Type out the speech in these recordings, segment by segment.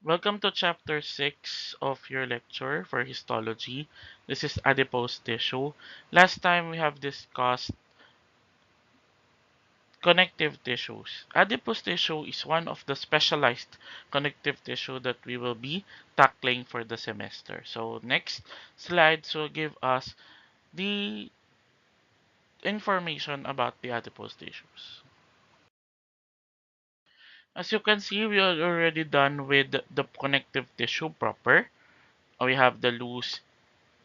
Welcome to chapter 6 of your lecture for histology. This is adipose tissue. Last time we have discussed connective tissues. Adipose tissue is one of the specialized connective tissue that we will be tackling for the semester. So next slides will give us the information about the adipose tissues. As you can see, we are already done with the connective tissue proper. We have the loose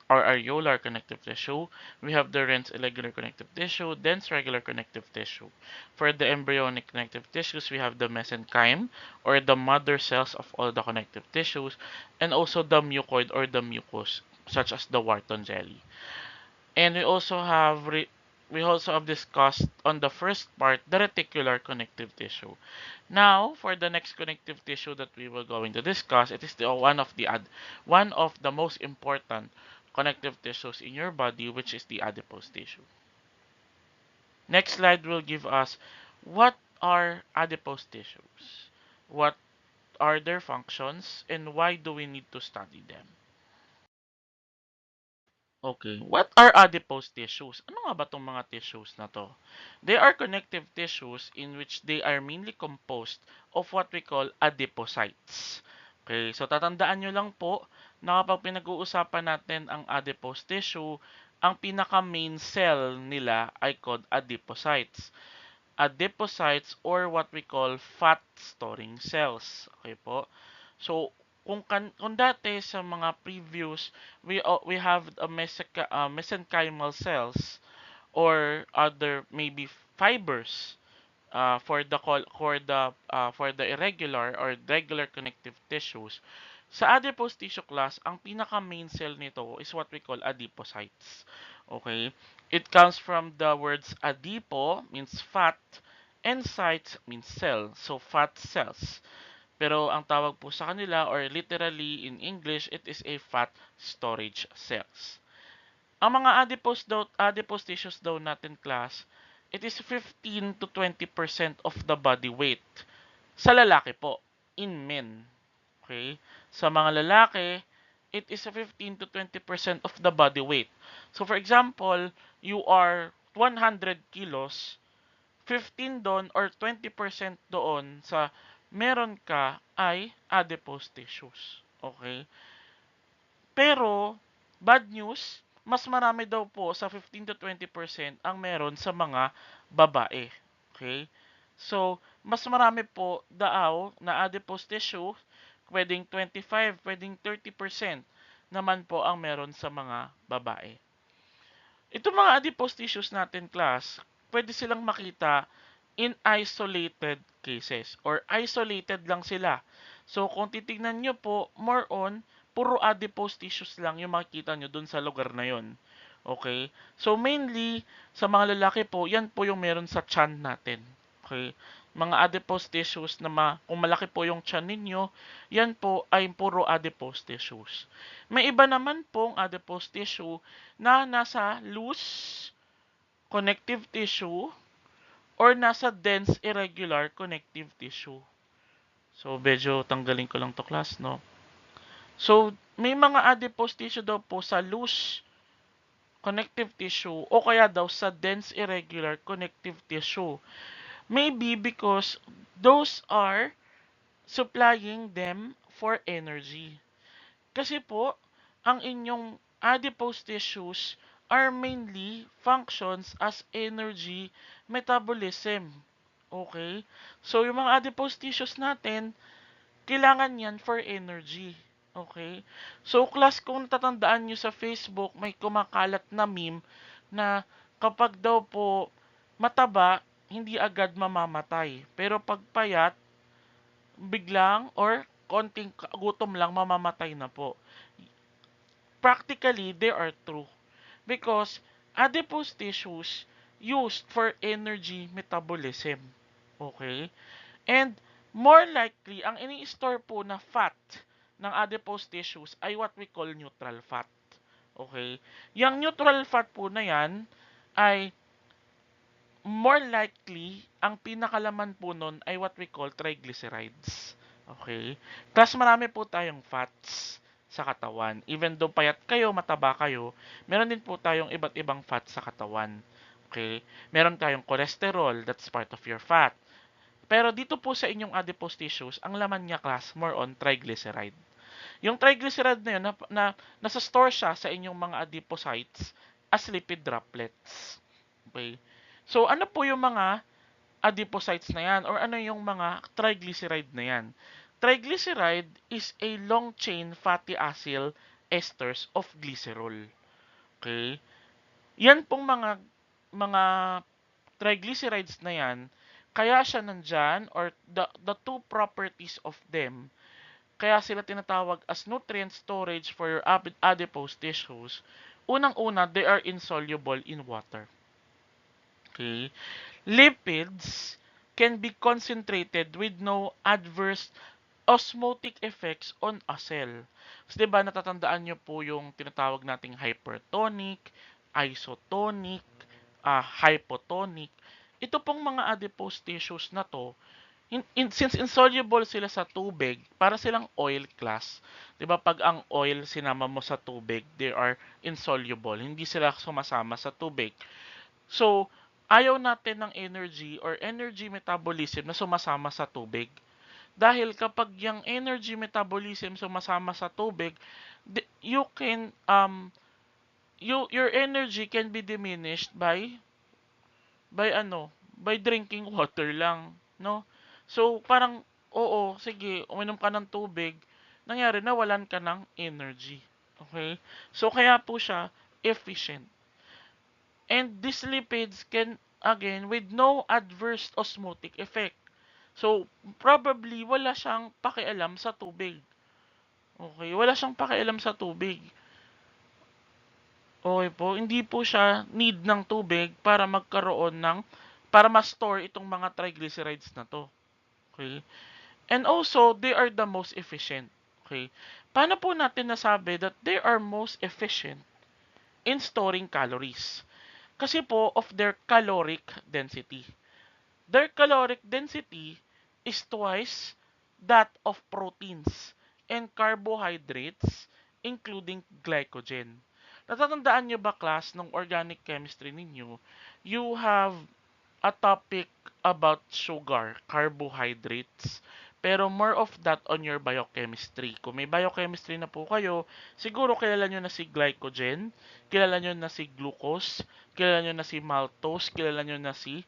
or areolar connective tissue. We have the dense irregular connective tissue, dense regular connective tissue. For the embryonic connective tissues, we have the mesenchyme or the mother cells of all the connective tissues, and also the mucoid or the mucus, such as the Wharton jelly. And we also have discussed on the first part the reticular connective tissue. Now, for the next connective tissue that we will going to discuss, it is one of the most important connective tissues in your body, which is the adipose tissue. Next slide will give us what are adipose tissues, what are their functions, and why do we need to study them. Okay, what are adipose tissues? Ano nga ba itong mga tissues na to? They are connective tissues in which they are mainly composed of what we call adipocytes. Okay, so tatandaan nyo lang po na kapag pinag-uusapan natin ang adipose tissue, ang pinaka-main cell nila ay called adipocytes. Adipocytes or what we call fat storing cells. Okay po? So, kung dati sa mga previous we have a mesenchymal cells or other maybe fibers for the irregular or regular connective tissues. Sa adipose tissue class, ang pinaka main cell nito is what we call adipocytes. Okay? It comes from the words adipo means fat and cytes means cell. So fat cells. Pero ang tawag po sa kanila or literally in English, it is a fat storage cells. Ang mga adipose tissues daw natin class, it is 15 to 20% of the body weight. Sa lalaki po, in men. Okay? Sa mga lalaki, it is 15 to 20% of the body weight. So for example, you are 100 kilos, 15 doon or 20% doon sa meron ka ay adipose tissues. Okay? Pero, bad news, mas marami daw po sa 15 to 20% ang meron sa mga babae. Okay? So, mas marami po daaw na adipose tissue, pwedeng 25, pwedeng 30% naman po ang meron sa mga babae. Itong mga adipose tissues natin, class, pwede silang makita in isolated cases or isolated lang sila. So, kung titignan nyo po, more on, puro adipose tissues lang yung makikita nyo dun sa lugar na yon. Okay? So, mainly, sa mga lalaki po, yan po yung meron sa tiyan natin. Okay? Mga adipose tissues na kung malaki po yung tiyan ninyo, yan po ay puro adipose tissues. May iba naman pong adipose tissue na nasa loose connective tissue or nasa dense irregular connective tissue. So, medyo tanggalin ko lang to class, no? So, may mga adipose tissue daw po sa loose connective tissue o kaya daw sa dense irregular connective tissue. Maybe because those are supplying them for energy. Kasi po, ang inyong adipose tissues are mainly functions as energy metabolism. Okay? So, yung mga adipose tissues natin, kailangan yan for energy. Okay? So, class, kung tatandaan nyo sa Facebook, may kumakalat na meme na kapag daw po mataba, hindi agad mamamatay. Pero pag payat, biglang or konting gutom lang, mamamatay na po. Practically, they are true. Because adipose tissues used for energy metabolism. Okay? And more likely, ang ini-store po na fat ng adipose tissues ay what we call neutral fat. Okay? Yung neutral fat po na yan ay more likely, ang pinakalaman po nun ay what we call triglycerides. Okay? Plus marami po tayong fats sa katawan. Even though payat kayo, mataba kayo, meron din po tayong iba't ibang fats sa katawan. Okay? Meron tayong cholesterol, that's part of your fat. Pero dito po sa inyong adipose tissues, ang laman niya class, more on triglyceride. Yung triglyceride na yun, nasa store siya sa inyong mga adipocytes as lipid droplets. Okay? So, ano po yung mga adipocytes na yan or ano yung mga triglyceride na yan? Triglyceride is a long chain fatty acid esters of glycerol. Okay? Yan pong mga triglycerides na yan, kaya siya nandyan or the two properties of them, kaya sila tinatawag as nutrient storage for your adipose tissues. Unang-una, they are insoluble in water. Okay? Lipids can be concentrated with no adverse osmotic effects on a cell. So, di ba natatandaan nyo po yung tinatawag nating hypertonic, isotonic, hypotonic. Ito pong mga adipose tissues na to, since insoluble sila sa tubig, para silang oil class. 'Di ba pag ang oil sinama mo sa tubig, they are insoluble. Hindi sila sumasama sa tubig. So, ayaw natin ng energy or energy metabolism na sumasama sa tubig. Dahil kapag yung energy metabolism sumasama sa tubig, you can your energy can be diminished by drinking water lang, no? So parang oo, sige, uminom ka ng tubig, nangyari na walan ka ng energy. Okay? So kaya po siya efficient. And these lipids can, again, with no adverse osmotic effect. So, probably, wala siyang pakialam sa tubig. Okay? Wala siyang pakialam sa tubig. Okay po? Hindi po siya need ng tubig para magkaroon para ma-store itong mga triglycerides na to. Okay? And also, they are the most efficient. Okay? Paano po natin nasabi that they are most efficient in storing calories? Kasi po of their caloric density. Their caloric density is twice that of proteins and carbohydrates, including glycogen. Natatandaan nyo ba, class, ng organic chemistry ninyo, you have a topic about sugar, carbohydrates, pero more of that on your biochemistry. Kung may biochemistry na po kayo, siguro kilala nyo na si glycogen, kilala nyo na si glucose, kilala nyo na si maltose, kilala nyo na si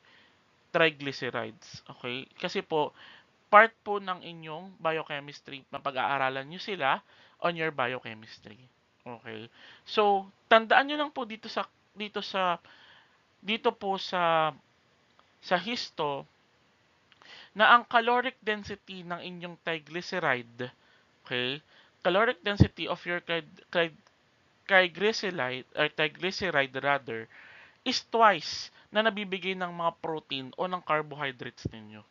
triglycerides. Okay? Kasi po, part po ng inyong biochemistry, mapag-aaralan nyo sila on your biochemistry. Okay? So, tandaan nyo lang po dito po sa histo na ang caloric density ng inyong triglyceride, okay? Caloric density of your triglyceride rather is twice na nabibigay ng mga protein o ng carbohydrates ninyo.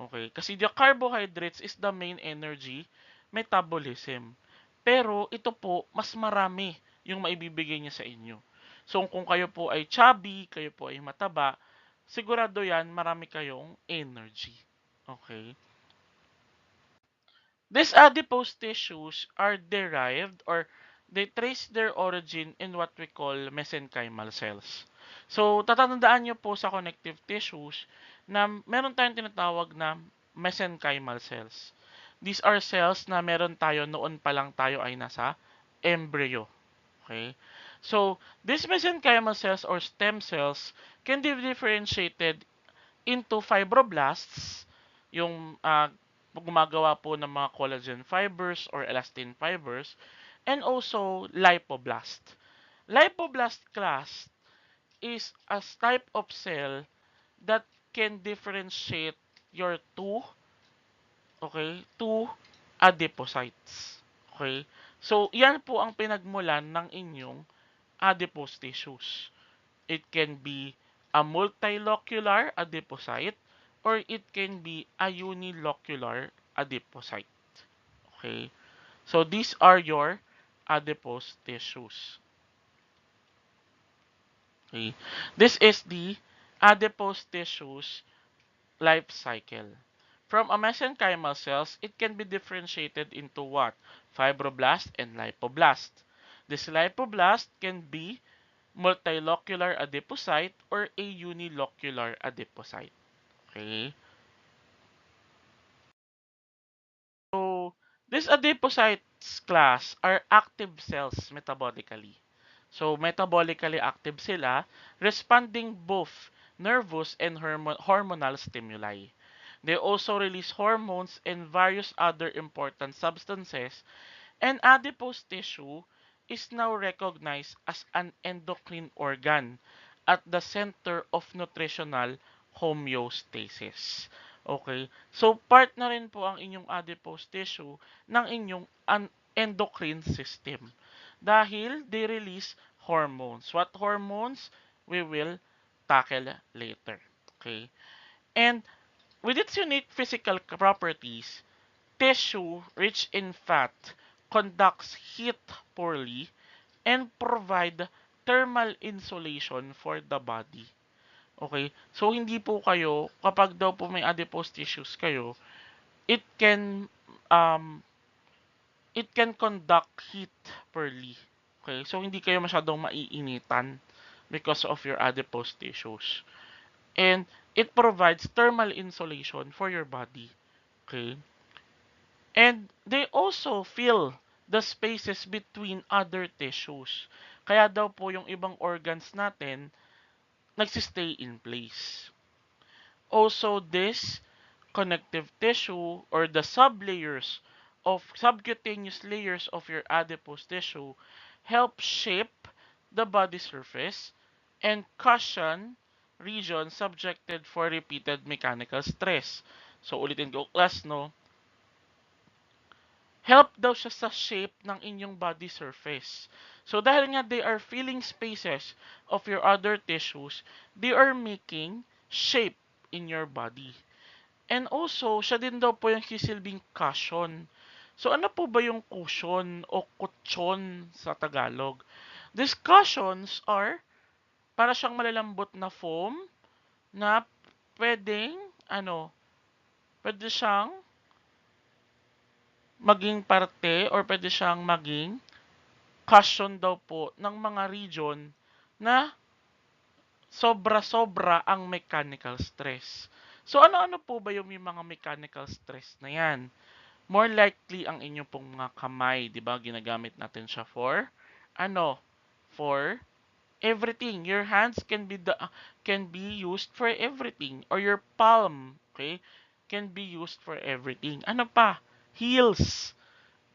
Okay? Kasi the carbohydrates is the main energy metabolism. Pero ito po, mas marami yung maibibigay niya sa inyo. So kung kayo po ay chubby, kayo po ay mataba, sigurado yan, marami kayong energy. Okay? These adipose tissues are derived or they trace their origin in what we call mesenchymal cells. So, tatandaan nyo po sa connective tissues na meron tayong tinatawag na mesenchymal cells. These are cells na meron tayo noon pa lang tayo ay nasa embryo. Okay? So, these mesenchymal cells or stem cells can be differentiated into fibroblasts, yung gumagawa po ng mga collagen fibers or elastin fibers, and also lipoblast. Lipoblast class is a type of cell that can differentiate your two adipocytes. Okay? So, yan po ang pinagmulan ng inyong adipose tissues. It can be a multilocular adipocyte or it can be a unilocular adipocyte. Okay? So these are your adipose tissues. Okay? This is the adipose tissues life cycle. From a mesenchymal cells, it can be differentiated into what? Fibroblast and lipoblast. This lipoblast can be multilocular adipocyte or a unilocular adipocyte. Okay? So, these adipocytes class are active cells metabolically. So, metabolically active sila, responding both nervous and hormonal stimuli. They also release hormones and various other important substances, and adipose tissue is now recognized as an endocrine organ at the center of nutritional homeostasis. Okay? So, part na rin po ang inyong adipose tissue ng inyong endocrine system. Dahil they release hormones. What hormones? We will tackle later. Okay? And with its unique physical properties, tissue rich in fat conducts heat poorly and provide thermal insulation for the body. Okay? So, hindi po kayo, kapag daw po may adipose tissues kayo, it can, um, it can conduct heat poorly. Okay? So, hindi kayo masyadong maiinitan because of your adipose tissues. And it provides thermal insulation for your body. Okay? And they also fill the spaces between other tissues. Kaya daw po yung ibang organs natin nagsistay in place. Also, this connective tissue or the subcutaneous layers of your adipose tissue help shape the body surface and cushion regions subjected for repeated mechanical stress. So, ulitin ko class, no? Help daw siya sa shape ng inyong body surface. So, dahil nga they are filling spaces of your other tissues, they are making shape in your body. And also, siya din daw po yung sisilbing cushion. So, ano po ba yung cushion o kutsyon sa Tagalog? These cushions are para siyang malalambot na foam na pwedeng, pwede siyang maging parte or pwede siyang maging cushion daw po ng mga region na sobra-sobra ang mechanical stress. So ano-ano po ba yung mga mechanical stress na yan? More likely ang inyong pong mga kamay, 'di ba? Ginagamit natin siya for ano? For everything. Your hands can be used for everything or your palm, okay? Can be used for everything. Ano pa? Heels.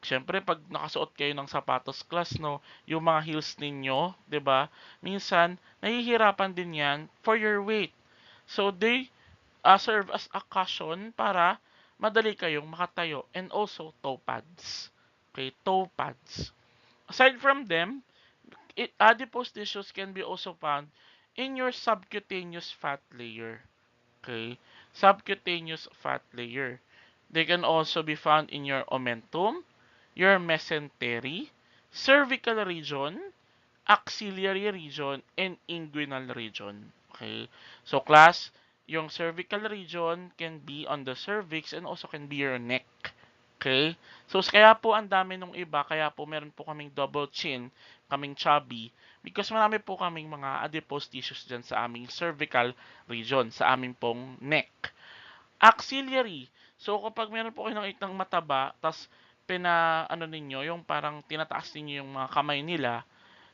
Siyempre, pag nakasuot kayo ng sapatos class, no, yung mga heels ninyo, 'di ba? Minsan, nahihirapan din 'yan for your weight. So, they serve as a cushion para madali kayong makatayo and also toe pads. Okay, toe pads. Aside from them, adipose tissues can be also found in your subcutaneous fat layer. Okay, subcutaneous fat layer. They can also be found in your omentum, your mesentery, cervical region, axillary region, and inguinal region. Okay? So, class, yung cervical region can be on the cervix and also can be your neck. Okay? So, kaya po ang dami nung iba, kaya po meron po kaming double chin, kaming chubby, because marami po kaming mga adipose tissues dyan sa aming cervical region, sa aming pong neck. Axillary. So, kapag meron po kayo nakitang mataba, tas ninyo, yung parang tinataas ninyo yung mga kamay nila,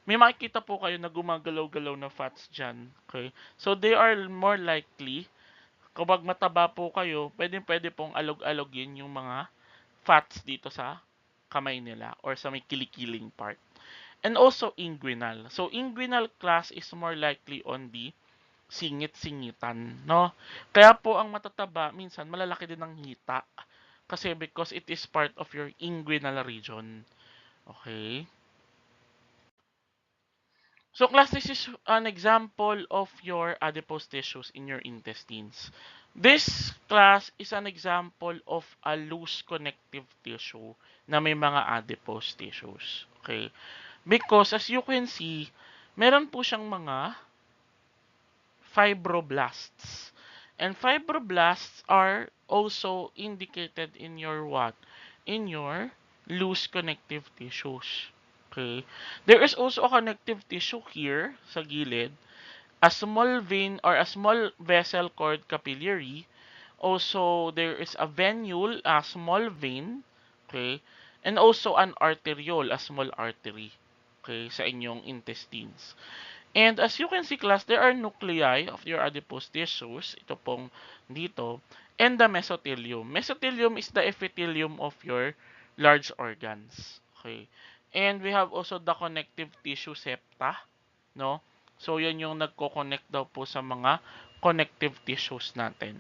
may makikita po kayo na gumagalaw-galaw na fats dyan. Okay? So, they are more likely, kapag mataba po kayo, pwede pong alog-alogin yung mga fats dito sa kamay nila or sa may kilikiling part. And also inguinal. So, inguinal class is more likely on the singit-singitan, no? Kaya po ang matataba, minsan malalaki din ang hita. Kasi because it is part of your inguinal region. Okay? So class, this is an example of your adipose tissues in your intestines. This class is an example of a loose connective tissue na may mga adipose tissues. Okay? Because as you can see, meron po siyang mga fibroblasts. And fibroblasts are also indicated in your what? In your loose connective tissues. Okay. There is also a connective tissue here sa gilid, a small vein or a small vessel called capillary. Also, there is a venule, a small vein, okay, and also an arteriole, a small artery, okay, sa inyong intestines. And as you can see, class, there are nuclei of your adipose tissues, ito pong dito, and the mesothelium. Mesothelium is the epithelium of your large organs, okay. And we have also the connective tissue septa, no? So, yan yung nagko-connect daw po sa mga connective tissues natin.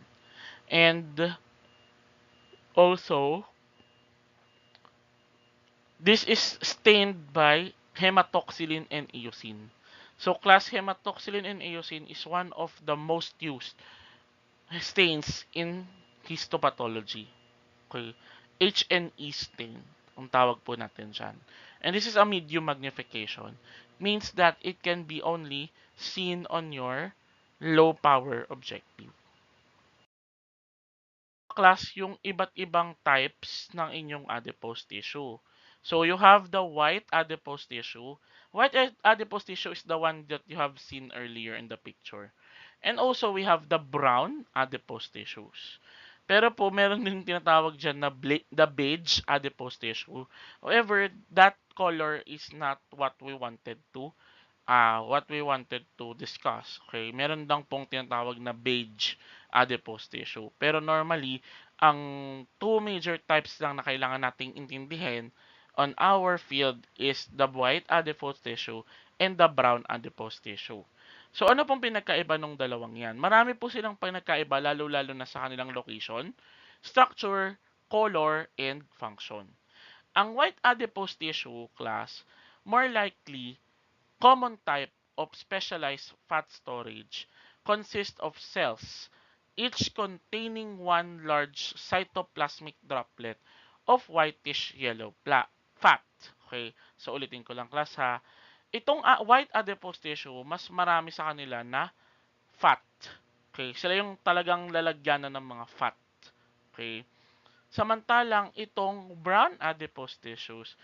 And also, this is stained by hematoxylin and eosin. So, class hematoxylin and eosin is one of the most used stains in histopathology. Okay. H&E stain, ang tawag po natin dyan. And this is a medium magnification. Means that it can be only seen on your low power objective. Class yung iba't ibang types ng inyong adipose tissue. So you have the white adipose tissue. White adipose tissue is the one that you have seen earlier in the picture. And also we have the brown adipose tissues. Pero po meron din tinatawag diyan na the beige adipose tissue. However, that color is not what we wanted to discuss. Okay, meron lang pong tinatawag na beige adipose tissue. Pero normally, ang two major types lang na kailangan nating intindihin on our field is the white adipose tissue and the brown adipose tissue. So ano pong pinagkaiba ng dalawang yan? Marami po silang pinagkaiba lalo-lalo na sa kanilang location, structure, color, and function. Ang white adipose tissue class, more likely common type of specialized fat storage consists of cells, each containing one large cytoplasmic droplet of whitish yellow fat. Okay, so ulitin ko lang class ha. Itong white adipose tissue, mas marami sa kanila na fat. Okay, sila yung talagang lalagyanan ng mga fat. Okay. Samantalang itong brown adipose tissues,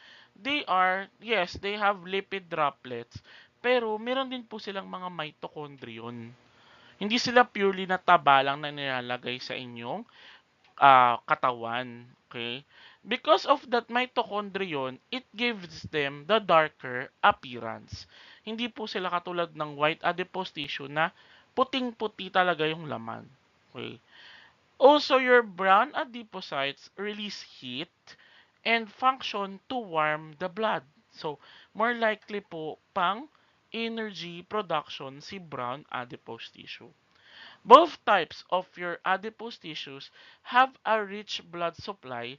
yes, they have lipid droplets, pero meron din po silang mga mitochondrion. Hindi sila purely na taba lang na nilalagay sa inyong katawan. Okay? Because of that mitochondrion, it gives them the darker appearance. Hindi po sila katulad ng white adipose tissue na puting-puti talaga yung laman. Okay? Also, your brown adipocytes release heat and function to warm the blood. So, more likely po pang energy production si brown adipose tissue. Both types of your adipose tissues have a rich blood supply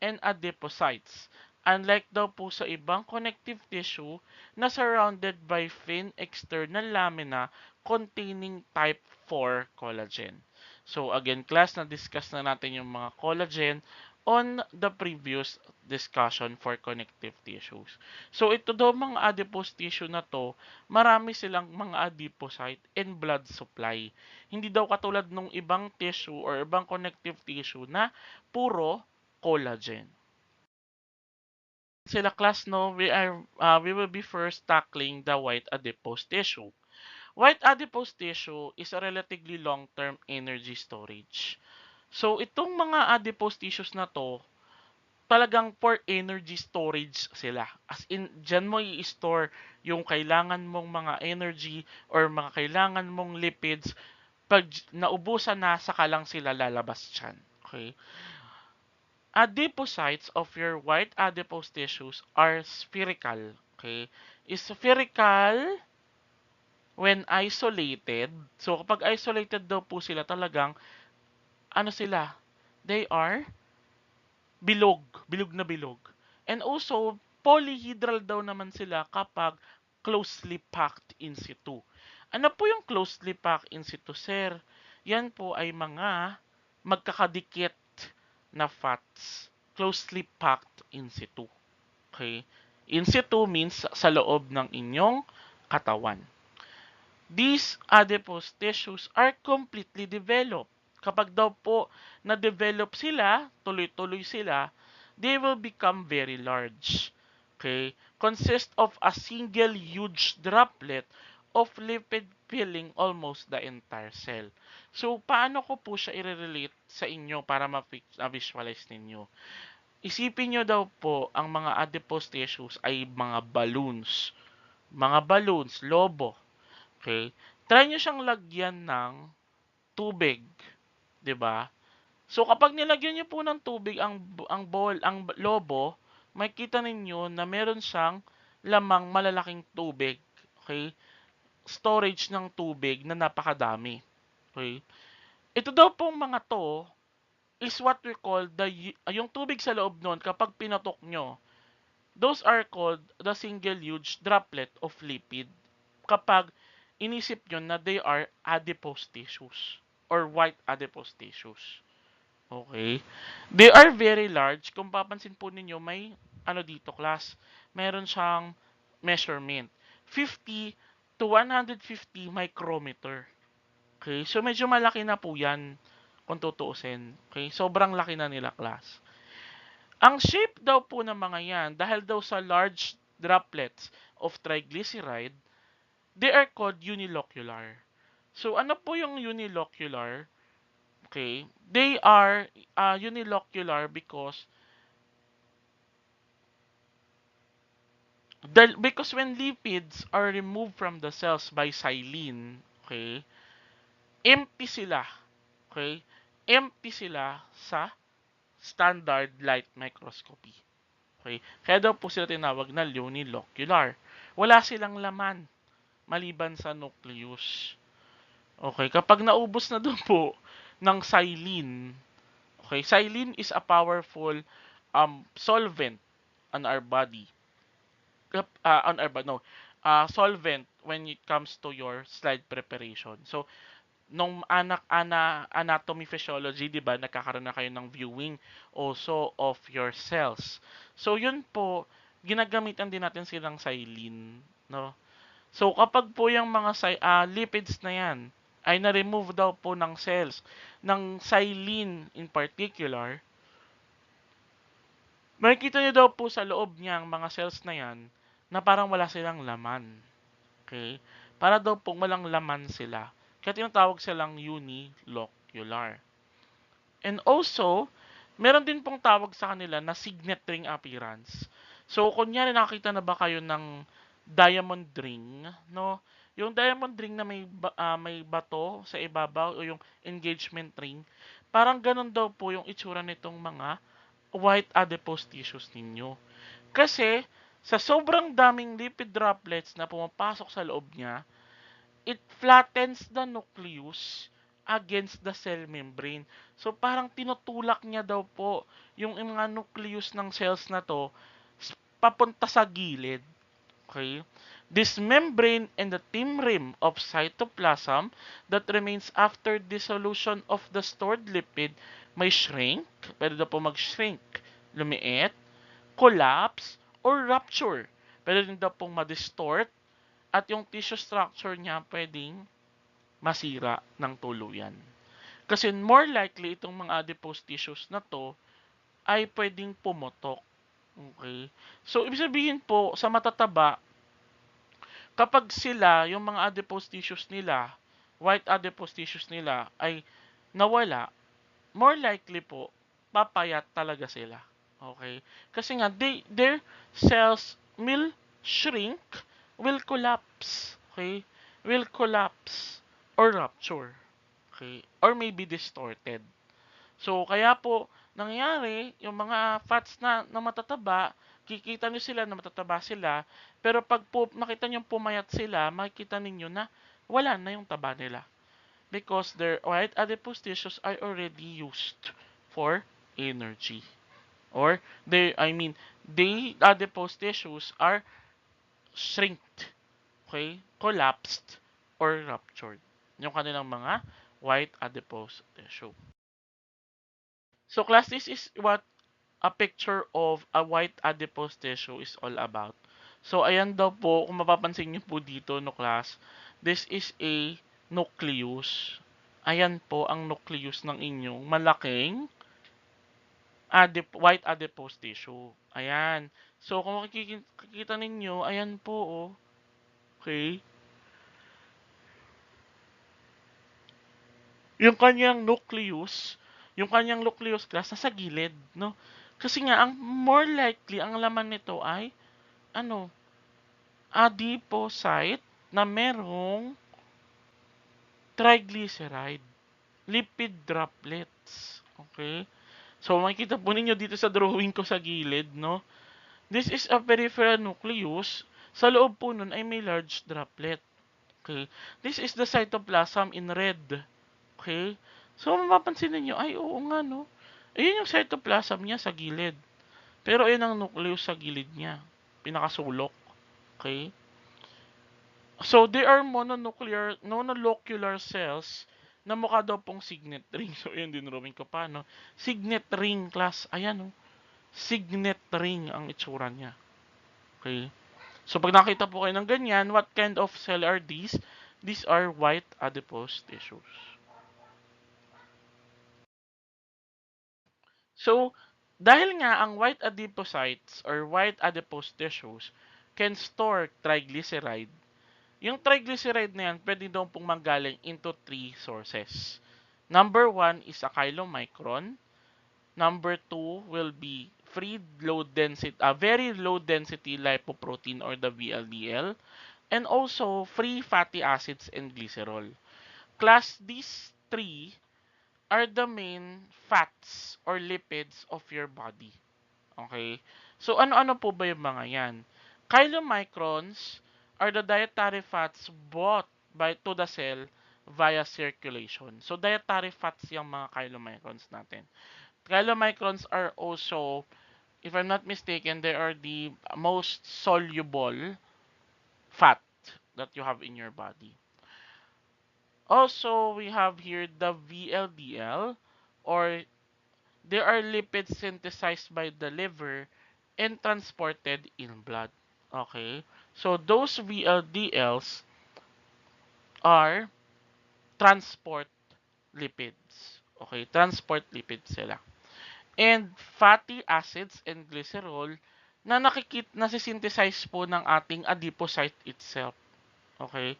and adipocytes. Unlike daw po sa ibang connective tissue na surrounded by thin external lamina containing type 4 collagen. So again, class, na-discuss na natin yung mga collagen on the previous discussion for connective tissues. So ito daw mga adipose tissue na to, marami silang mga adipocyte and blood supply. Hindi daw katulad nung ibang tissue or ibang connective tissue na puro collagen. Sila class, no, we will be first tackling the white adipose tissue. White adipose tissue is a relatively long-term energy storage. So, itong mga adipose tissues na to, talagang for energy storage sila. As in, dyan mo i-store yung kailangan mong mga energy or mga kailangan mong lipids. Pag naubusan na, saka lang sila lalabas dyan. Okay? Adipocytes of your white adipose tissues are spherical. Okay? Is spherical when isolated. So, kapag isolated daw po sila talagang, ano sila? They are bilog na bilog. And also, polyhedral daw naman sila kapag closely packed in situ. Ano po yung closely packed in situ, sir? Yan po ay mga magkakadikit na fats. Closely packed in situ. Okay? In situ means sa loob ng inyong katawan. These adipose tissues are completely developed. Kapag daw po na-develop sila, tuloy-tuloy sila, they will become very large. Okay? Consist of a single huge droplet of lipid filling almost the entire cell. So, paano ko po siya i-relate sa inyo para ma-visualize ninyo? Isipin nyo daw po, ang mga adipose tissues ay mga balloons. Mga balloons, lobo. Okay? Try nyo siyang lagyan ng tubig. 'Di ba? So kapag nilagyan niyo po ng tubig ang lobo, makikita ninyo na meron siyang lamang malalaking tubig. Okay? Storage ng tubig na napakadami. Okay? Ito daw pong mga to is what we call yung tubig sa loob nun kapag pinotok nyo. Those are called the single huge droplet of lipid. Kapag inisip nyo na they are adipose tissues or white adipose tissues. Okay. They are very large. Kung papansin po ninyo, may ano dito class, meron siyang measurement. 50 to 150 micrometer. Okay. So medyo malaki na po yan kung tutuusin. Okay. Sobrang laki na nila class. Ang shape daw po ng mga yan, dahil daw sa large droplets of triglyceride, they are called unilocular. So ano po yung unilocular? Okay, they are unilocular because when lipids are removed from the cells by silene, okay, empty sila. Okay? Empty sila sa standard light microscopy. Okay? Kaya daw po sila tinawag na unilocular. Wala silang laman maliban sa nucleus. Okay, kapag naubos na doon po ng silene, okay, silene is a powerful solvent on our body. On our body, no. Solvent when it comes to your slide preparation. So, nung anatomy physiology, 'di ba, nagkakaroon na kayo ng viewing also of your cells. So, yun po, ginagamitan din natin silang silene, no? So, kapag po yung mga lipids na yan ay na-remove daw po ng cells, ng silene in particular, makikita nyo daw po sa loob niyang mga cells na yan na parang wala silang laman. Okay? Para daw po walang laman sila. Kaya tinatawag silang unilocular. And also, meron din pong tawag sa kanila na signet ring appearance. So, kunyari nakita na ba kayo ng diamond ring, no? Yung diamond ring na may bato sa ibabaw o yung engagement ring, parang ganun daw po yung itsura nitong mga white adipose tissues ninyo. Kasi, sa sobrang daming lipid droplets na pumapasok sa loob niya, it flattens the nucleus against the cell membrane. So, parang tinutulak niya daw po yung mga nucleus ng cells na to papunta sa gilid. Okay? This membrane and the thin rim of cytoplasm that remains after dissolution of the stored lipid may shrink, pwede daw po mag-shrink, lumiit, collapse, or rupture. Pwede din daw pong ma-distort at yung tissue structure niya pwedeng masira ng tuluyan. Kasi more likely itong mga adipose tissues na to ay pwedeng pumutok. Okay? So, ibig sabihin po, sa matataba, kapag sila, yung mga adipose tissues nila, white adipose tissues nila, ay nawala, more likely po, papayat talaga sila. Okay? Kasi nga, their cells will shrink, will collapse. Okay? Will collapse or rupture. Okay? Or maybe distorted. So, kaya po, nangyari, yung mga fats na matataba, kikita nyo sila na matataba sila, pero pag po nakita nyo pumayat sila, makikita ninyo na wala na yung taba nila. Because their white adipose tissues are already used for energy. Or, they adipose tissues are shrinked, okay, collapsed, or ruptured. Yung kanilang mga white adipose tissue. So class, this is what a picture of a white adipose tissue is all about. So ayan daw po, kung mapapansin niyo po dito no class, this is a nucleus. Ayan po ang nucleus ng inyong malaking white adipose tissue. Ayan. So, kung makikita ninyo, ayan po, oh. Okay? Yung kanyang nucleus class nasa gilid, no? Kasi nga, ang more likely, ang laman nito ay, ano, adipocyte na merong triglyceride, lipid droplets. Okay? So, makikita po ninyo dito sa drawing ko sa gilid, no? This is a peripheral nucleus. Sa loob po nun ay may large droplet. Okay? This is the cytoplasm in red. Okay? So, mapapansin ninyo, ay, oo nga, no? Ayun yung cytoplasm niya sa gilid. Pero ayun ang nucleus sa gilid niya. Pinakasulok. Okay? So, they are mononuclear cells na mukha daw pong signet ring. So, ayun din drawing ko pa, no? Signet ring class. Ayan, no? Signet ring ang itsura niya. Okay? So, pag nakita po kayo ng ganyan, what kind of cell are these? These are white adipose tissues. So, dahil nga ang white adipocytes or white adipose tissues can store triglyceride, yung triglyceride na yan, pwede daw pong manggaling into three sources. Number one is a chylomicron. Number two will be very low density lipoprotein or the VLDL. And also free fatty acids and glycerol. These three are the main fats or lipids of your body. Okay? So, ano-ano po ba yung mga yan? Chylomicrons are the dietary fats brought to the cell via circulation. So, dietary fats yung mga chylomicrons natin. Chylomicrons are also, if I'm not mistaken, they are the most soluble fat that you have in your body. Also, we have here the VLDL, or they are lipids synthesized by the liver and transported in blood. Okay? So, those VLDLs are transport lipids. Okay? Transport lipids sila. And fatty acids and glycerol na nasisynthesize po ng ating adipocyte itself. Okay?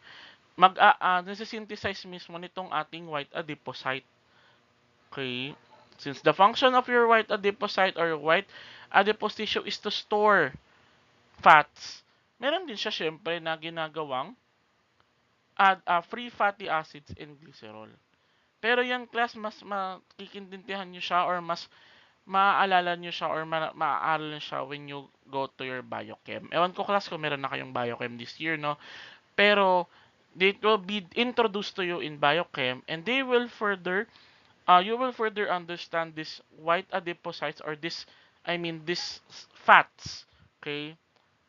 Nasisynthesize mismo nitong ating white adipocyte. Okay? Since the function of your white adipocyte or white adipose tissue is to store fats, meron din siya syempre na ginagawang free fatty acids and glycerol. Pero yung class, mas makikindintihan nyo siya or mas maaalala nyo siya or maaaral nyo siya when you go to your biochem. Ewan ko class kung meron na kayong biochem this year, no? Pero it will be introduced to you in biochem, and they will further you will further understand this white adipocytes, or these fats. Okay?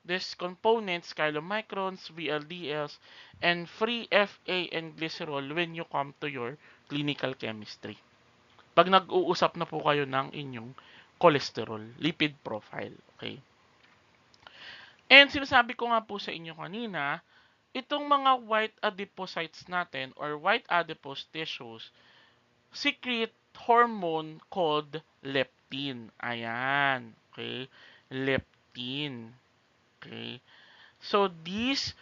These components, chylomicrons, VLDLs, and free FA and glycerol when you come to your clinical chemistry. Pag nag-uusap na po kayo ng inyong cholesterol, lipid profile. Okay? And sinasabi ko nga po sa inyo kanina, itong mga white adipocytes natin or white adipose tissues secrete hormone called leptin. Ayan. Okay? Leptin. Okay? So, this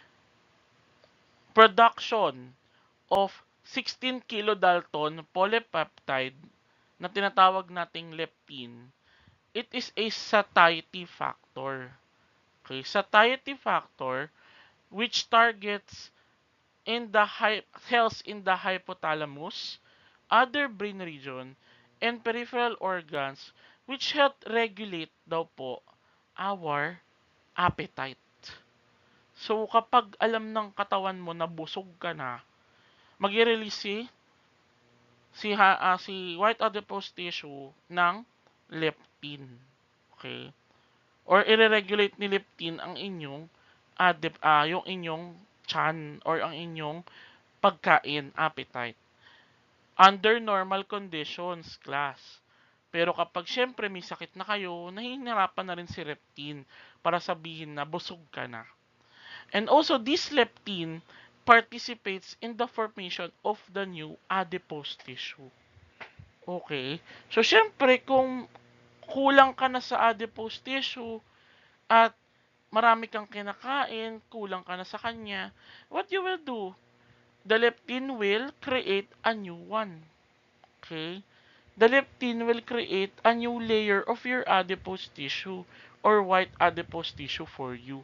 production of 16 kilodalton polypeptide na tinatawag nating leptin, it is a satiety factor. Okay? Satiety factor which targets cells in the hypothalamus, other brain region, and peripheral organs which help regulate daw po our appetite. So, kapag alam ng katawan mo na busog ka na, mag-release si white adipose tissue ng leptin. Okay? Or i-regulate ni leptin ang inyong yung inyong chan or ang inyong pagkain, appetite. Under normal conditions, class. Pero kapag syempre may sakit na kayo, nahihirapan na rin si leptin para sabihin na busog ka na. And also, this leptin participates in the formation of the new adipose tissue. Okay? So, syempre, kung kulang ka na sa adipose tissue at marami kang kinakain, kulang ka na sa kanya, what you will do? The leptin will create a new one. Okay? The leptin will create a new layer of your adipose tissue or white adipose tissue for you.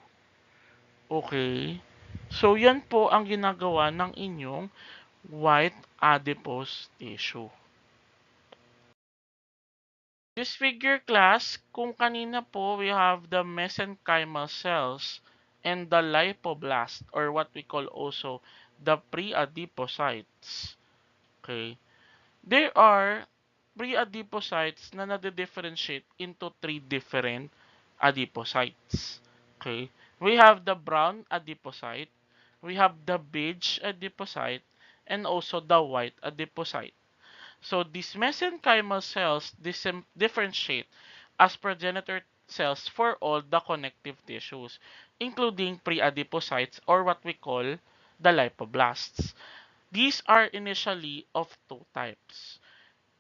Okay? So, yan po ang ginagawa ng inyong white adipose tissue. This figure class, kung kanina po, we have the mesenchymal cells and the lipoblast or what we call also the pre-adipocytes. Okay? There are pre-adipocytes na nade-differentiate into three different adipocytes. Okay? We have the brown adipocyte, we have the beige adipocyte, and also the white adipocyte. So these mesenchymal cells differentiate as progenitor cells for all the connective tissues, including pre-adipocytes or what we call the lipoblasts. These are initially of two types.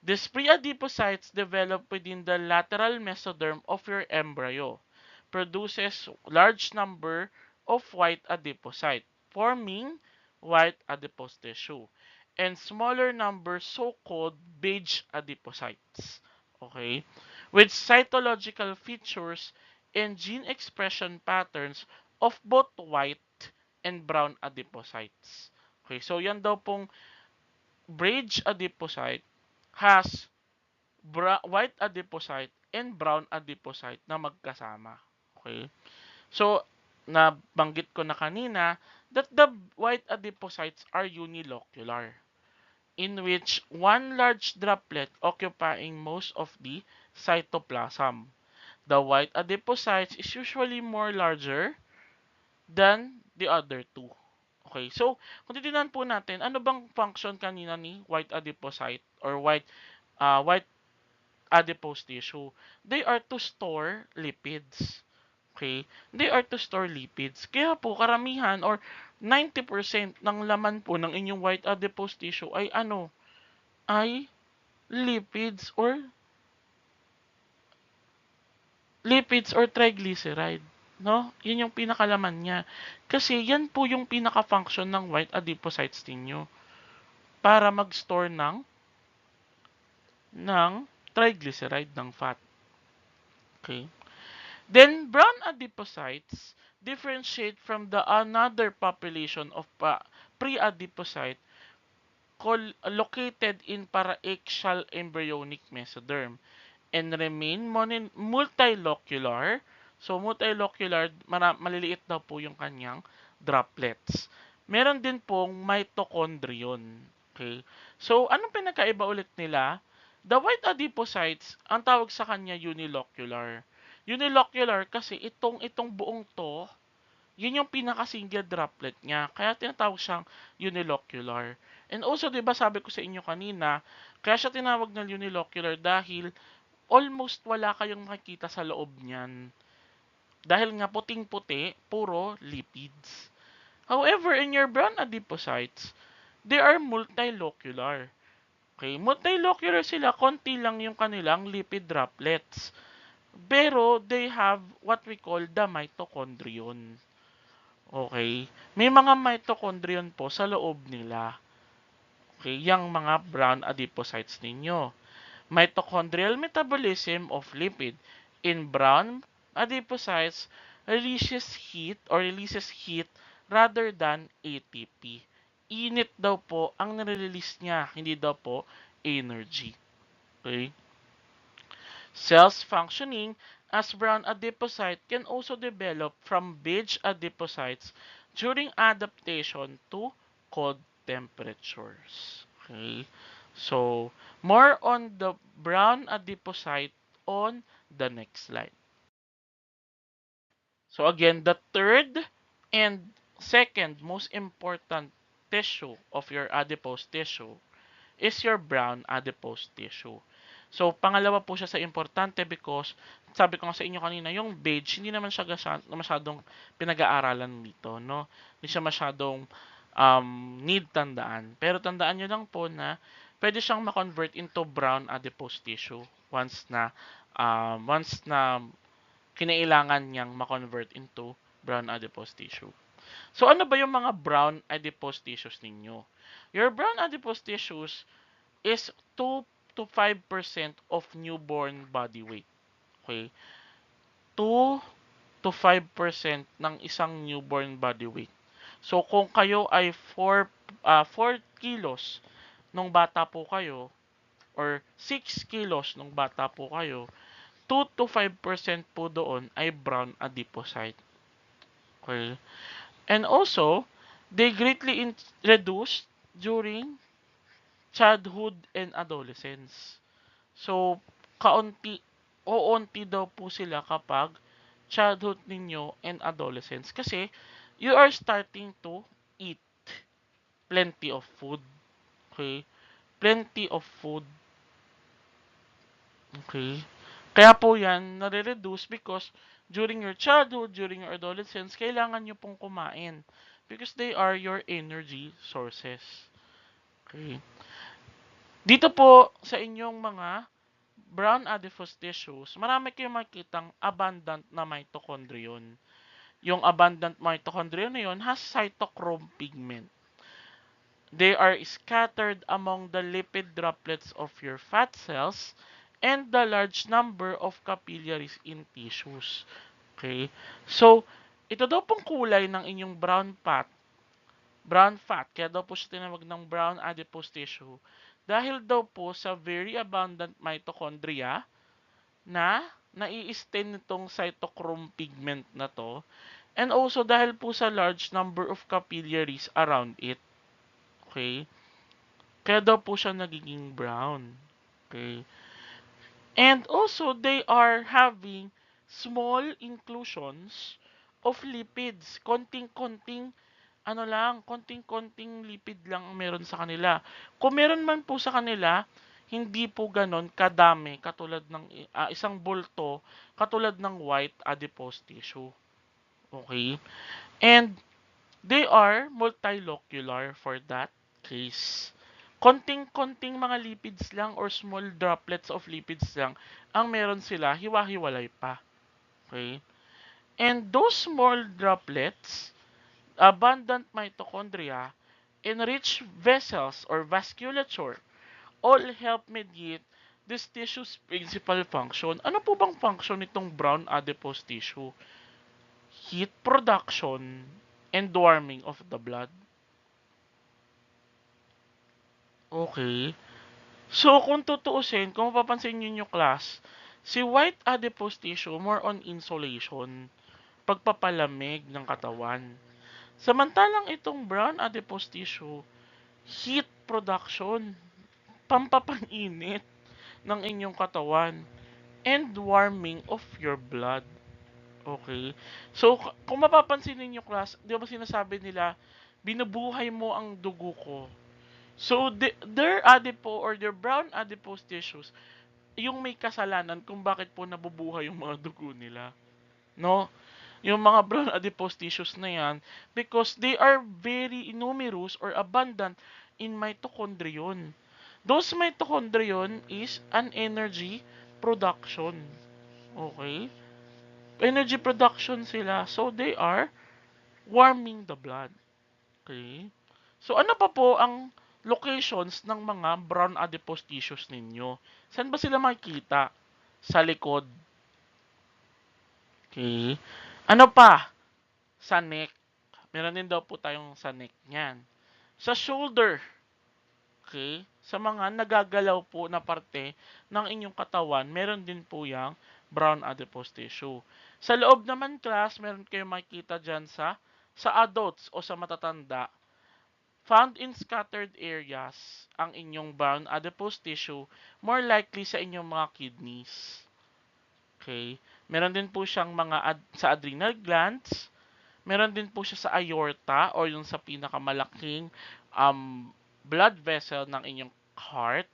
These pre-adipocytes develop within the lateral mesoderm of your embryo, produces large number of white adipocyte, forming white adipose tissue, and smaller number so-called beige adipocytes. Okay? With cytological features and gene expression patterns of both white and brown adipocytes. Okay, so yan daw pong beige adipocyte has white adipocyte and brown adipocyte na magkasama. Okay? So, nabanggit ko na kanina that the white adipocytes are unilocular, in which one large droplet occupying most of the cytoplasm. The white adipocytes is usually more larger than the other two. Okay, so kung titignan po natin, ano bang function kanina ni white adipocyte or white adipose tissue? They are to store lipids. Okay? They are to store lipids. Kaya po karamihan or 90% ng laman po ng inyong white adipose tissue ay ano? Ay lipids or triglyceride. No? Yun yung pinakalaman niya. Kasi yan po yung pinaka-function ng white adipocytes ninyo para mag-store ng triglyceride ng fat. Okay? Then brown adipocytes differentiate from the another population of pre-adipocyte located in paraxial embryonic mesoderm and remain multilocular. So, multilocular, maliliit daw po yung kanyang droplets. Meron din pong mitochondrion. Okay? So, anong pinakaiba ulit nila? The white adipocytes, ang tawag sa kanya unilocular. Unilocular kasi itong buong to, yun yung pinaka-single droplet niya. Kaya tinatawag siyang unilocular. And also, di ba sabi ko sa inyo kanina, kaya siya tinawag na unilocular dahil almost wala kayong makikita sa loob niyan. Dahil nga puting-puti, puro lipids. However, in your brown adipocytes, they are multilocular. Okay, multilocular sila, konti lang yung kanilang lipid droplets. Pero they have what we call the mitochondrion. Okay, may mga mitochondrion po sa loob nila. Okay, yung mga brown adipocytes ninyo. Mitochondrial metabolism of lipid in brown adipocytes releases heat rather than ATP. Init daw po ang nare-release niya, hindi daw po energy. Okay? Cells functioning as brown adipocyte can also develop from beige adipocytes during adaptation to cold temperatures. Okay? So, more on the brown adipocyte on the next slide. So again, the third and second most important tissue of your adipose tissue is your brown adipose tissue. So, pangalawa po siya sa importante because sabi ko nga sa inyo kanina, yung beige, hindi naman siya masyadong pinag-aaralan dito, no? Hindi siya masyadong need tandaan. Pero tandaan nyo lang po na pwede siyang ma-convert into brown adipose tissue once na kinailangan niyang ma-convert into brown adipose tissue. So ano ba yung mga brown adipose tissues ninyo? Your brown adipose tissues is 2 to 5% of newborn body weight. Okay? 2 to 5% ng isang newborn body weight. So kung kayo ay 4 kilos nung bata po kayo or 6 kilos nung bata po kayo, 2 to 5% po doon ay brown adipocyte. Okay? And also, they greatly reduced during childhood and adolescence. So, uunti daw po sila kapag childhood ninyo and adolescence. Kasi, you are starting to eat plenty of food. Okay? Plenty of food. Okay? Kaya po yan, nare-reduce because during your childhood, during your adolescence, kailangan nyo pong kumain. Because they are your energy sources. Okay? Dito po sa inyong mga brown adipose tissues, marami kayong makikitang abundant na mitochondrion. Yung abundant mitochondrion na yun has cytochrome pigment. They are scattered among the lipid droplets of your fat cells and the large number of capillaries in tissues. Okay? So, ito daw pong kulay ng inyong brown fat, kaya daw po siya tinawag ng brown adipose tissue, dahil daw po sa very abundant mitochondria na nai-stain nitong cytochrome pigment na to, and also dahil po sa large number of capillaries around it. Okay? Kaya daw po siya nagiging brown. Okay? And also, they are having small inclusions of lipids. Konting-konting lipid lang ang meron sa kanila. Kung meron man po sa kanila, hindi po ganon kadami katulad ng isang bulto, katulad ng white adipose tissue. Okay? And they are multilocular for that case. Konting-konting mga lipids lang or small droplets of lipids lang ang meron sila, hiwa-hiwalay pa. Okay? And those small droplets, abundant mitochondria, enriched vessels or vasculature, all help mediate this tissue's principal function. Ano po bang function nitong brown adipose tissue? Heat production and warming of the blood. Okay. So, kung tutuusin, kung mapapansin nyo yung class, si white adipose tissue more on insulation, pagpapalamig ng katawan. Samantalang itong brown adipose tissue, heat production, pampapaninit ng inyong katawan, and warming of your blood. Okay? So, kung mapapansin ninyo class, di ba sinasabi nila, binubuhay mo ang dugo ko. So, their adipo or their brown adipose tissues, yung may kasalanan kung bakit po nabubuhay yung mga dugo nila. No? Yung mga brown adipose tissues na yan, because they are very numerous or abundant in mitochondrion. Those mitochondrion is an energy production. Okay? Energy production sila. So, they are warming the blood. Okay? So, ano pa po ang locations ng mga brown adipose tissues ninyo? Saan ba sila makikita? Sa likod. Okay? Ano pa? Sa neck. Meron din daw po tayong sa neck niyan. Sa shoulder. Okay? Sa mga nagagalaw po na parte ng inyong katawan, meron din po yung brown adipose tissue. Sa loob naman class, meron kayong makikita dyan sa adults o sa matatanda. Found in scattered areas ang inyong brown adipose tissue, more likely sa inyong mga kidneys. Okay? Meron din po siyang sa adrenal glands. Meron din po siya sa aorta or yung sa pinakamalaking blood vessel ng inyong heart.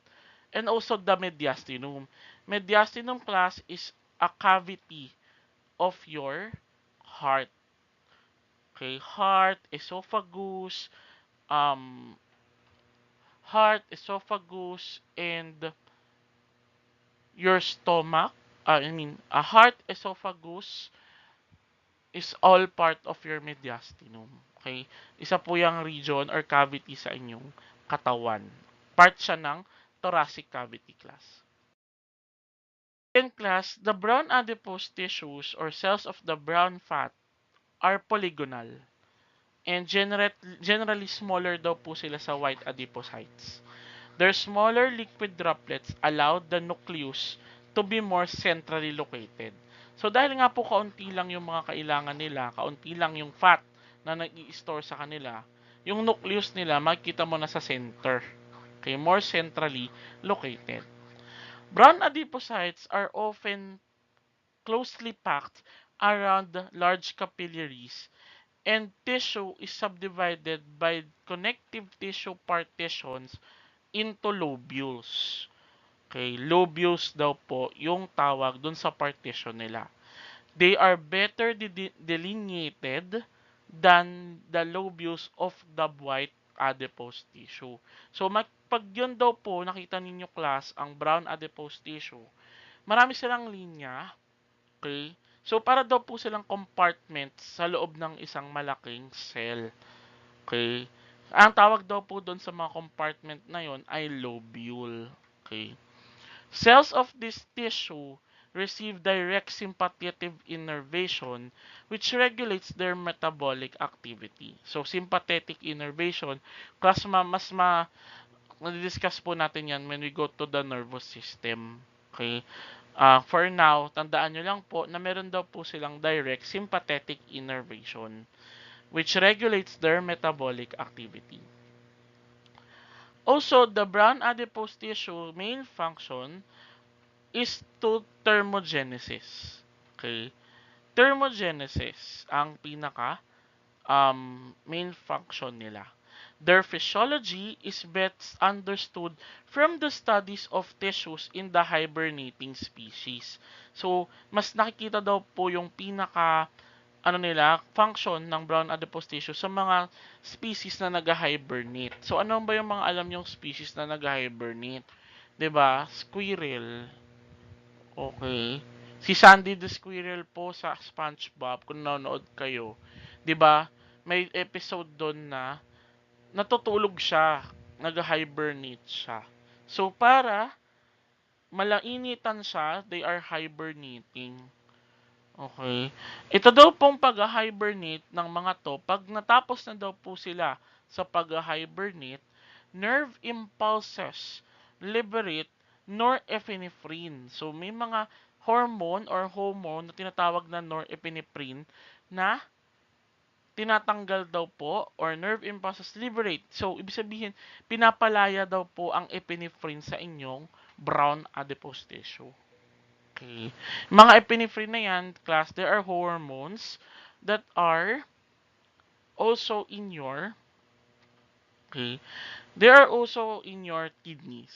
And also the mediastinum. Mediastinum class is a cavity of your heart. Okay, heart, esophagus, um, heart, esophagus, and your stomach. A heart, esophagus is all part of your mediastinum. Okay? Isa po yung region or cavity sa inyong katawan. Part siya ng thoracic cavity class. In class, the brown adipose tissues or cells of the brown fat are polygonal and generally smaller daw po sila sa white adipocytes. Their smaller liquid droplets allow the nucleus to be more centrally located. So dahil nga po kaunti lang yung mga kailangan nila, kaunti lang yung fat na nag-i-store sa kanila, yung nucleus nila makikita mo na sa center. Okay, more centrally located. Brown adipocytes are often closely packed around large capillaries, and tissue is subdivided by connective tissue partitions into lobules. Okay, lobules daw po yung tawag dun sa partition nila. They are better delineated than the lobules of the white adipose tissue. So, pag yun daw po, nakita ninyo class, ang brown adipose tissue, marami silang linya. Okay? So, para daw po silang compartments sa loob ng isang malaking cell. Okay? Ang tawag daw po doon sa mga compartment na yon ay lobule. Okay? Cells of this tissue receive direct sympathetic innervation which regulates their metabolic activity. So, sympathetic innervation, discuss po natin yan when we go to the nervous system. Okay? For now, tandaan nyo lang po na meron daw po silang direct sympathetic innervation which regulates their metabolic activity. Also, the brown adipose tissue main function is to thermogenesis. Okay? Thermogenesis ang pinaka main function nila. Their physiology is best understood from the studies of tissues in the hibernating species. So, mas nakikita daw po yung pinaka function ng brown adipose tissue sa mga species na nag-hibernate. So, ano ba yung mga alam yung species na nag-hibernate? 'Di ba? Squirrel. Okay. Si Sandy the Squirrel po sa SpongeBob, kung nanonood kayo, 'di ba? May episode doon na natutulog siya, nag-hibernate siya. So, para malainitan siya, they are hibernating. Okay. Ito daw pong pag-hibernate ng mga to, pag natapos na daw po sila sa pag-hibernate, nerve impulses liberate norepinephrine. So, may mga hormone na tinatawag na norepinephrine na tinatanggal daw po or nerve impulses liberate. So, ibig sabihin, pinapalaya daw po ang epinephrine sa inyong brown adipose tissue. Okay. Mga epinephrine na yan, class, there are hormones that are also in your, okay, they are also in your kidneys.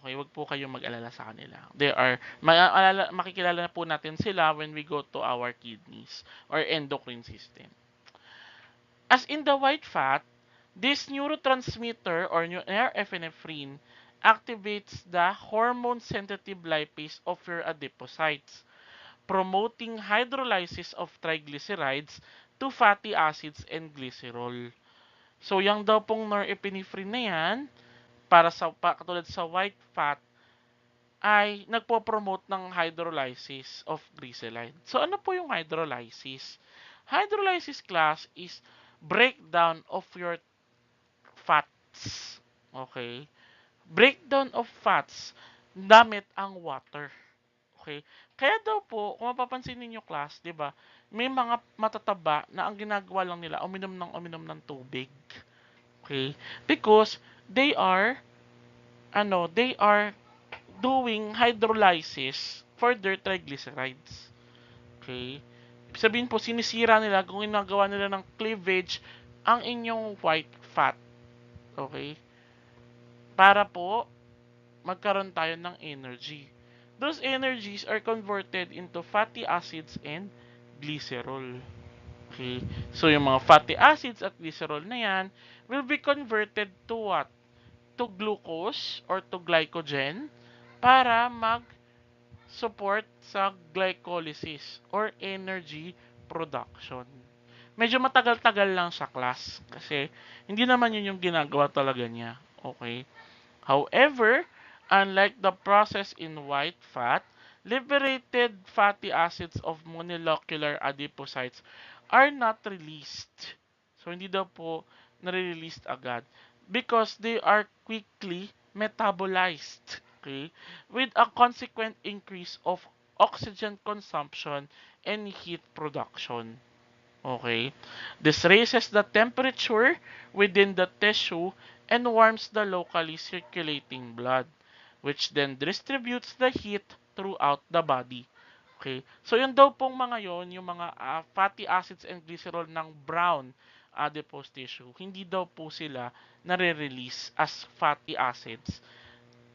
Okay, wag po kayong mag-alala sa kanila. They are, makikilala na po natin sila when we go to our kidneys or endocrine system. As in the white fat, this neurotransmitter or norepinephrine activates the hormone-sensitive lipase of your adipocytes, promoting hydrolysis of triglycerides to fatty acids and glycerol. So, yung daw pong norepinephrine na yan, katulad sa white fat, ay nagpo-promote ng hydrolysis of glyceride. So, ano po yung hydrolysis? Hydrolysis class is breakdown of your fats. Okay? Breakdown of fats gamit ang water. Okay? Kaya daw po, kung mapapansin ninyo class, 'di ba? May mga matataba na ang ginagawa lang nila uminom ng tubig. Okay? Because they are doing hydrolysis for their triglycerides. Okay? Ibig sabihin po, sinisira nila kung ginagawa nila ng cleavage ang inyong white fat. Okay? Para po, magkaroon tayo ng energy. Those energies are converted into fatty acids and glycerol. Okay? So, yung mga fatty acids at glycerol na yan will be converted to what? To glucose or to glycogen para mag-support sa glycolysis or energy production. Medyo matagal-tagal lang sa class kasi hindi naman yun yung ginagawa talaga niya. Okay? However, unlike the process in white fat, liberated fatty acids of monomolecular adipocytes are not released. So, hindi daw po nare-released agad because they are quickly metabolized. Okay? With a consequent increase of oxygen consumption and heat production. Okay? This raises the temperature within the tissue and warms the locally circulating blood, which then distributes the heat throughout the body. Okay? So, yun daw pong mga yon, yung mga fatty acids and glycerol ng brown adipose tissue, hindi daw po sila nare-release as fatty acids.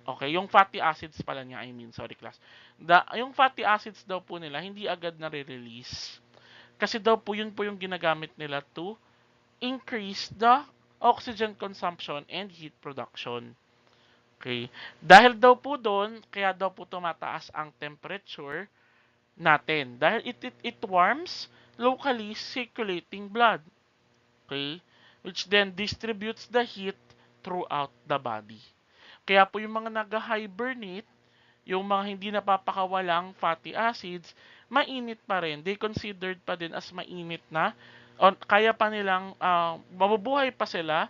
Okay, yung fatty acids pala niya, I mean, sorry class. Yung fatty acids daw po nila, hindi agad nare-release. Kasi daw po yun po yung ginagamit nila to increase the oxygen consumption and heat production. Okay. Dahil daw po doon, kaya daw po tumataas ang temperature natin. Dahil it warms locally circulating blood. Okay. Which then distributes the heat throughout the body. Kaya po yung mga nag-hibernate, yung mga hindi napapakawalang fatty acids, mainit pa rin. They considered pa din as mainit na. O, kaya pa nilang, mabubuhay pa sila,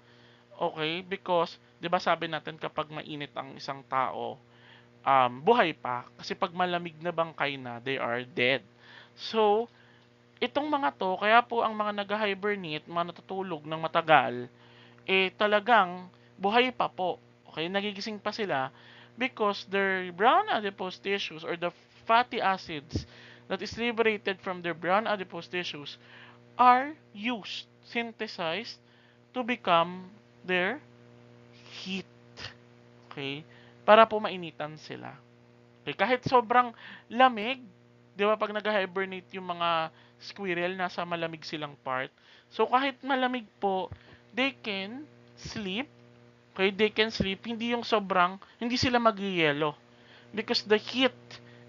okay? Because, di ba sabi natin kapag mainit ang isang tao, buhay pa. Kasi pag malamig na bangkay na, they are dead. So, itong mga to, kaya po ang mga nag-hibernate, mga natutulog ng matagal, talagang buhay pa po. Okay, nagigising pa sila because their brown adipose tissues or the fatty acids that is liberated from their brown adipose tissues are used, synthesized to become their heat. Okay? Para po mainitan sila. Okay? Kahit sobrang lamig, di ba pag nag-hibernate yung mga squirrel, nasa malamig silang part. So kahit malamig po, they can sleep. Okay, they can sleep. Hindi yung sobrang, hindi sila mag-yelo. Because the heat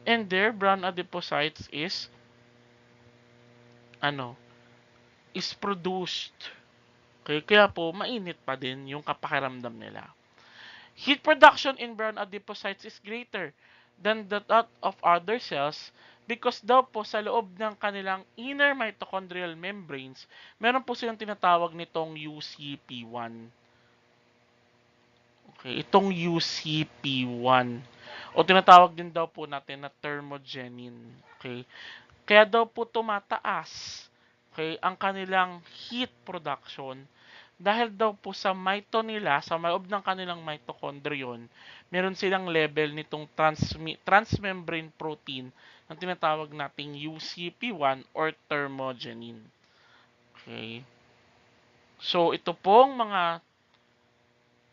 in their brown adipocytes is, ano, is produced. Okay, kaya po, mainit pa din yung kapakiramdam nila. Heat production in brown adipocytes is greater than that of other cells because daw po sa loob ng kanilang inner mitochondrial membranes, meron po silang tinatawag nitong UCP1. Okay, itong UCP1 o tinatawag din daw po natin na thermogenin. Okay? Kaya daw po tumataas, okay, ang kanilang heat production dahil daw po sa mito nila, sa loob ng kanilang mitochondrion, meron silang level nitong transmembrane protein na tinatawag nating UCP1 or thermogenin. Okay? So, ito pong mga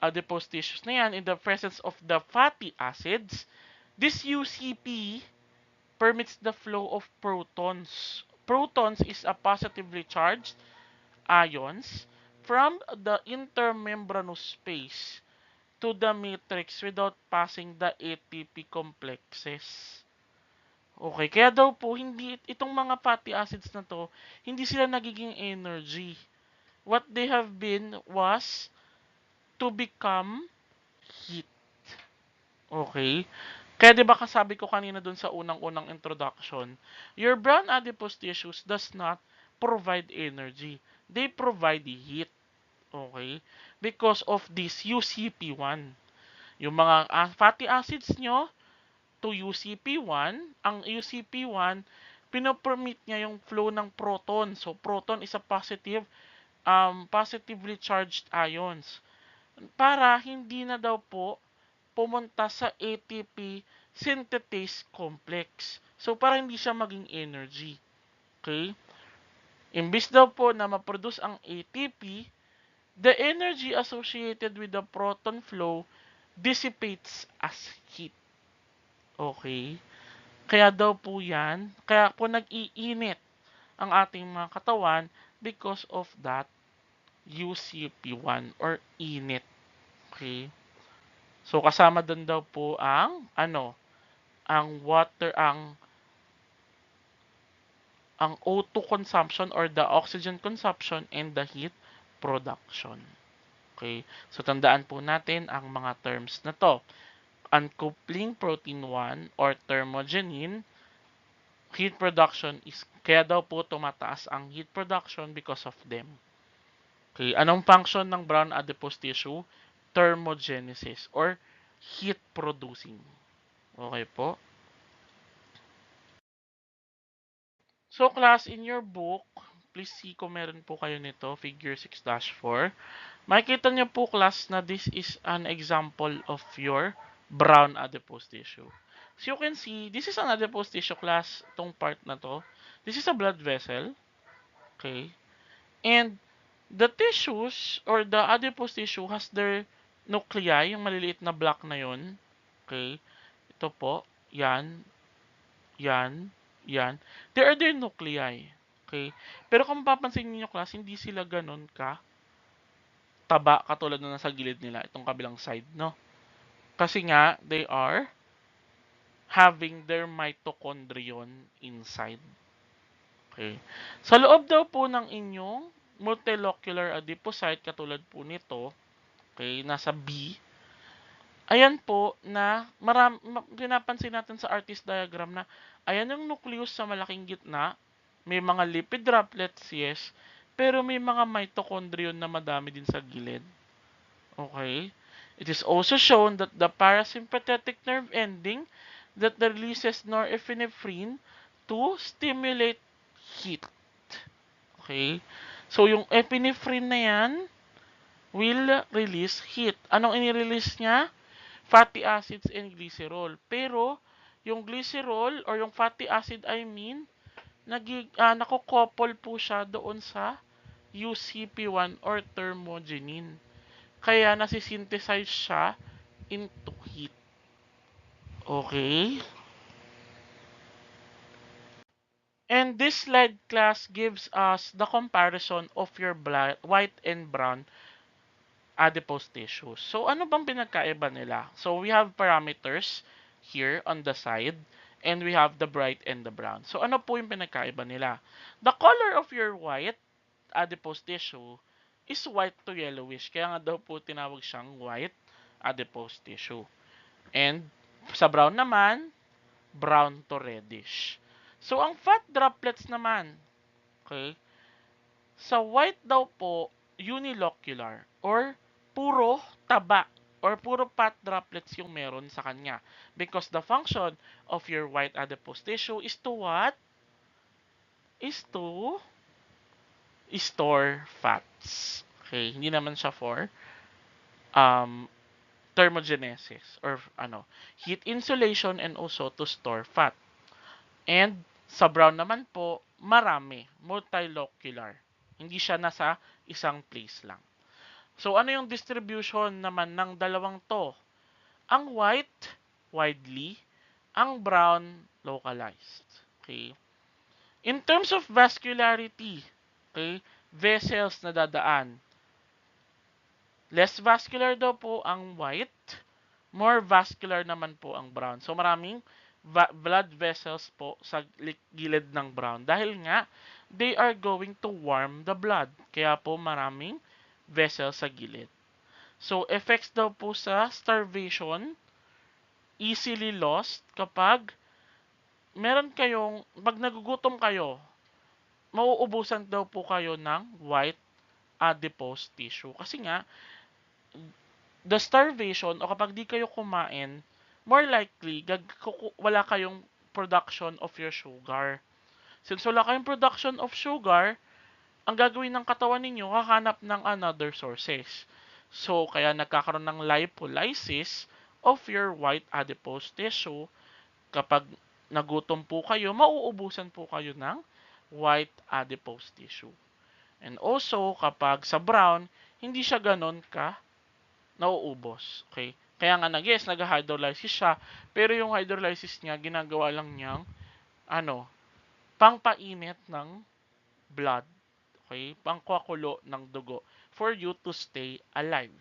adipose tissues na yan, in the presence of the fatty acids, this UCP permits the flow of protons. Protons is a positively charged ions from the intermembranous space to the matrix without passing the ATP complexes. Okay, kaya daw po hindi itong mga fatty acids na to, hindi sila nagiging energy. What they have been was to become heat. Okay? Kaya 'di ba kasabi ko kanina dun sa unang-unang introduction, your brown adipose tissues does not provide energy. They provide heat. Okay? Because of this UCP1. Yung mga fatty acids nyo to UCP1, ang UCP1 pinopermit niya yung flow ng proton. So proton is a positively charged ions para hindi na daw po pumunta sa ATP synthetase complex. So, para hindi siya maging energy. Okay? Imbis daw po na ma-produce ang ATP, the energy associated with the proton flow dissipates as heat. Okay? Kaya daw po yan, kaya po nag-iinit ang ating mga katawan because of that UCP1 or init. Okay? So kasama doon daw po ang ang water ang O2 consumption or the oxygen consumption and the heat production. Okay? So tandaan po natin ang mga terms na to. Uncoupling protein 1 or thermogenin, heat production is kaya daw po tumataas ang heat production because of them. Okay, anong function ng brown adipose tissue? Thermogenesis or heat producing. Okay po. So class, in your book, please see kung meron po kayo nito, figure 6-4. Makikita niyo po class na this is an example of your brown adipose tissue. So you can see, this is an adipose tissue class, itong part na to. This is a blood vessel. Okay. And the tissues or the adipose tissue has their nuclei, yung maliliit na block na yun. Okay. Ito po. Yan. Yan. Yan. There are their nuclei. Okay. Pero kung mapapansin niyo class, hindi sila ganun ka taba katulad na nasa gilid nila, itong kabilang side, no? Kasi nga, they are having their mitochondrion inside. Okay. Sa loob daw po ng inyong multilocular adipocyte, katulad po nito, okay, nasa B, ayan po na pinapansin natin sa artist diagram na ayan yung nucleus sa malaking gitna, may mga lipid droplets, yes, pero may mga mitochondrion na madami din sa gilid. Okay? It is also shown that the parasympathetic nerve ending that releases norepinephrine to stimulate heat. Okay? So, yung epinephrine na yan will release heat. Anong inirelease niya? Fatty acids and glycerol. Pero, yung glycerol or yung fatty acid, nakokouple po siya doon sa UCP1 or thermogenin. Kaya nasisynthesize siya into heat. Okay? And this slide class gives us the comparison of your white and brown adipose tissues. So, ano bang pinagkaiba nila? So, we have parameters here on the side and we have the bright and the brown. So, ano po yung pinagkaiba nila? The color of your white adipose tissue is white to yellowish. Kaya nga daw po tinawag siyang white adipose tissue. And sa brown naman, brown to reddish. So, ang fat droplets naman, okay, sa white daw po, unilocular or puro taba or puro fat droplets yung meron sa kanya. Because the function of your white adipose tissue is to what? Is to store fats. Okay, hindi naman siya for um, thermogenesis or heat insulation and also to store fat. And sa brown naman po, marami, multilocular. Hindi siya nasa isang place lang. So ano yung distribution naman ng dalawang to? Ang white, widely. Ang brown, localized. Okay? In terms of vascularity, okay, vessels na dadaan. Less vascular daw po ang white, more vascular naman po ang brown. So maraming blood vessels po sa gilid ng brown dahil nga they are going to warm the blood. Kaya po maraming vessels sa gilid. So effects daw po sa starvation, easily lost kapag pag nagugutom kayo, mauubusan daw po kayo ng white adipose tissue. Kasi nga, the starvation o kapag di kayo kumain, more likely, wala kayong production of your sugar. Since wala kayong production of sugar, ang gagawin ng katawan ninyo, hahanap ng another sources. So, kaya nagkakaroon ng lipolysis of your white adipose tissue. Kapag nagutom po kayo, mauubusan po kayo ng white adipose tissue. And also, kapag sa brown, hindi siya ganon ka nauubos. Okay? Kaya nga yes, nag-hydrolysis siya, pero yung hydrolysis niya, ginagawa lang niyang, pangpainit ng blood. Okay? Pangkakulo ng dugo for you to stay alive.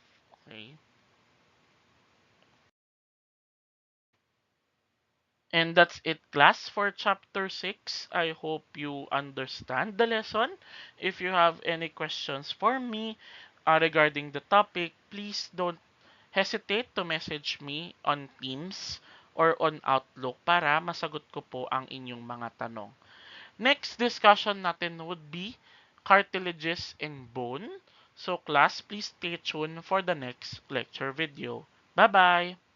Okay? And that's it, class, for chapter 6. I hope you understand the lesson. If you have any questions for me regarding the topic, please don't hesitate to message me on Teams or on Outlook para masagot ko po ang inyong mga tanong. Next discussion natin would be cartilages and bone. So class, please stay tuned for the next lecture video. Bye-bye!